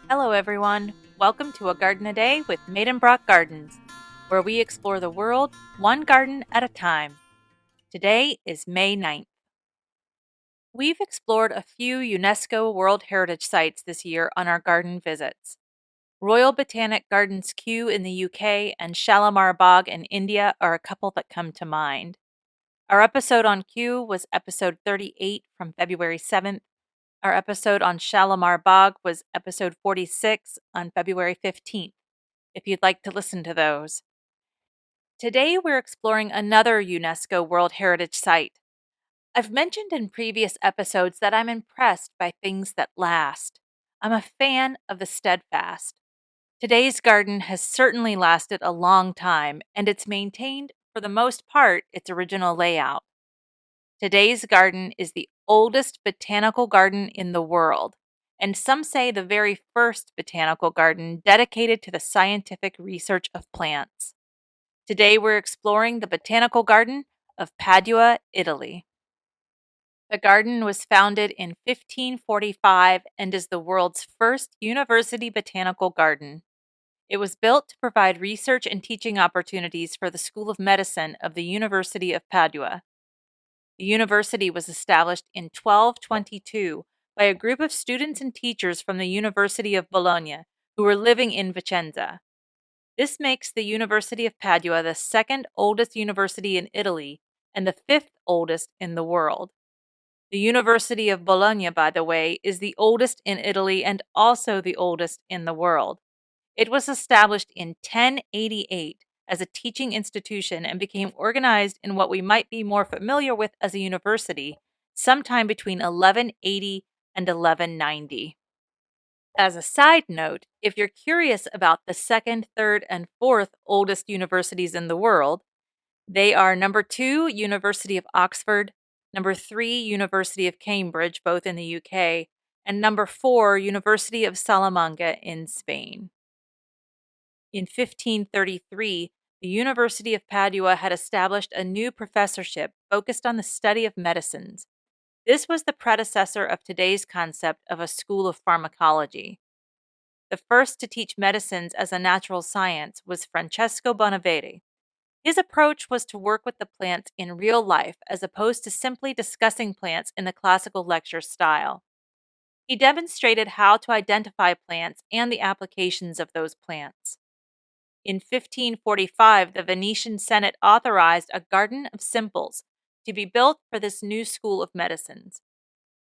Hello, everyone. Welcome to A Garden a Day with Maidenbrock Gardens, where we explore the world one garden at a time. Today is May 9th. We've explored a few UNESCO World Heritage Sites this year on our garden visits. Royal Botanic Gardens Kew in the UK and Shalimar Bagh in India are a couple that come to mind. Our episode on Kew was episode 38 from February 7th. Our episode on Shalimar Bagh was episode 46 on February 15th, if you'd like to listen to those. Today we're exploring another UNESCO World Heritage Site. I've mentioned in previous episodes that I'm impressed by things that last. I'm a fan of the steadfast. Today's garden has certainly lasted a long time, and it's maintained, for the most part, its original layout. Today's garden is the oldest botanical garden in the world, and some say the very first botanical garden dedicated to the scientific research of plants. Today we're exploring the Botanical Garden of Padua, Italy. The garden was founded in 1545 and is the world's first university botanical garden. It was built to provide research and teaching opportunities for the School of Medicine of the University of Padua. The university was established in 1222 by a group of students and teachers from the University of Bologna who were living in Vicenza. This makes the University of Padua the second oldest university in Italy and the fifth oldest in the world. The University of Bologna, by the way, is the oldest in Italy and also the oldest in the world. It was established in 1088 as a teaching institution and became organized in what we might be more familiar with as a university sometime between 1180 and 1190. As a side note, if you're curious about the second, third, and fourth oldest universities in the world, they are number 2, University of Oxford, number 3, University of Cambridge, both in the UK, and number 4, University of Salamanca in Spain. In 1533, the University of Padua had established a new professorship focused on the study of medicines. This was the predecessor of today's concept of a school of pharmacology. The first to teach medicines as a natural science was Francesco Bonavedi. His approach was to work with the plants in real life as opposed to simply discussing plants in the classical lecture style. He demonstrated how to identify plants and the applications of those plants. In 1545, the Venetian Senate authorized a garden of simples to be built for this new school of medicines.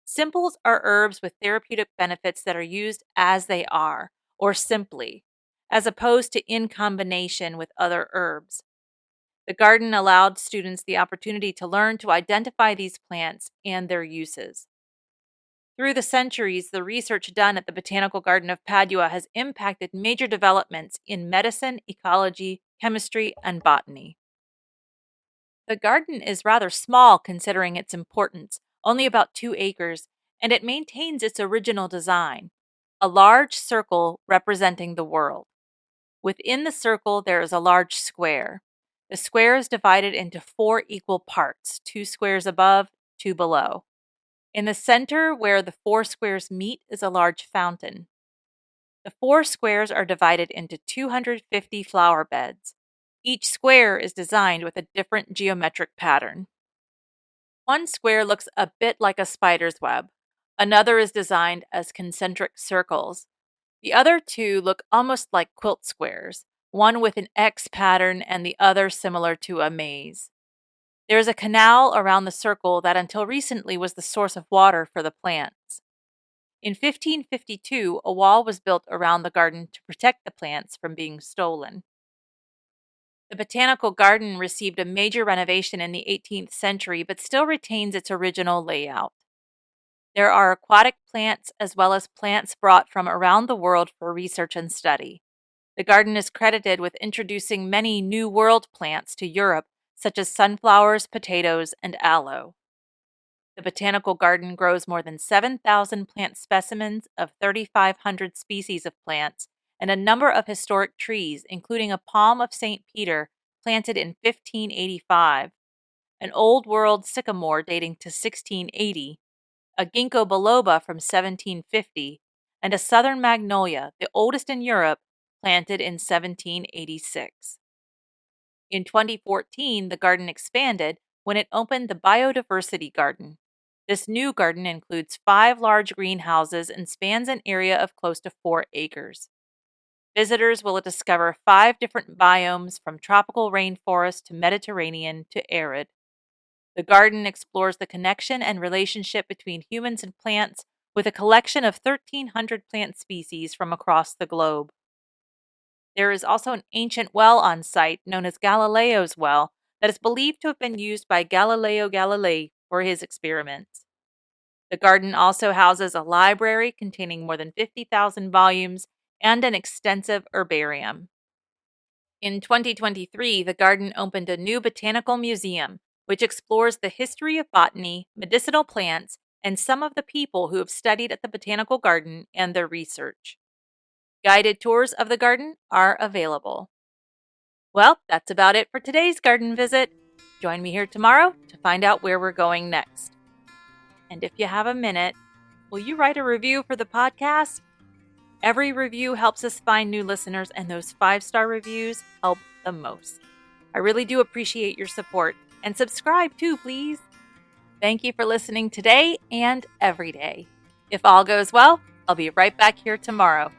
Simples are herbs with therapeutic benefits that are used as they are, or simply, as opposed to in combination with other herbs. The garden allowed students the opportunity to learn to identify these plants and their uses. Through the centuries, the research done at the Botanical Garden of Padua has impacted major developments in medicine, ecology, chemistry, and botany. The garden is rather small considering its importance, only about 2 acres, and it maintains its original design, a large circle representing the world. Within the circle, there is a large square. The square is divided into 4 equal parts, 2 squares above, 2 below. In the center, where the 4 squares meet, is a large fountain. The 4 squares are divided into 250 flower beds. Each square is designed with a different geometric pattern. One square looks a bit like a spider's web. Another is designed as concentric circles. The other 2 look almost like quilt squares, one with an X pattern and the other similar to a maze. There is a canal around the circle that until recently was the source of water for the plants. In 1552, a wall was built around the garden to protect the plants from being stolen. The Botanical Garden received a major renovation in the 18th century but still retains its original layout. There are aquatic plants as well as plants brought from around the world for research and study. The garden is credited with introducing many New World plants to Europe, such as sunflowers, potatoes, and aloe. The Botanical Garden grows more than 7,000 plant specimens of 3,500 species of plants and a number of historic trees, including a palm of St. Peter planted in 1585, an Old World sycamore dating to 1680, a ginkgo biloba from 1750, and a southern magnolia, the oldest in Europe, planted in 1786. In 2014, the garden expanded when it opened the Biodiversity Garden. This new garden includes 5 large greenhouses and spans an area of close to 4 acres. Visitors will discover 5 different biomes from tropical rainforest to Mediterranean to arid. The garden explores the connection and relationship between humans and plants with a collection of 1,300 plant species from across the globe. There is also an ancient well on site known as Galileo's Well that is believed to have been used by Galileo Galilei for his experiments. The garden also houses a library containing more than 50,000 volumes and an extensive herbarium. In 2023, the garden opened a new botanical museum, which explores the history of botany, medicinal plants, and some of the people who have studied at the botanical garden and their research. Guided tours of the garden are available. Well, that's about it for today's garden visit. Join me here tomorrow to find out where we're going next. And if you have a minute, will you write a review for the podcast? Every review helps us find new listeners, and those 5-star reviews help the most. I really do appreciate your support. And subscribe too, please. Thank you for listening today and every day. If all goes well, I'll be right back here tomorrow.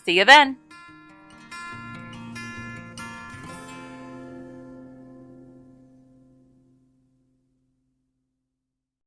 See you then.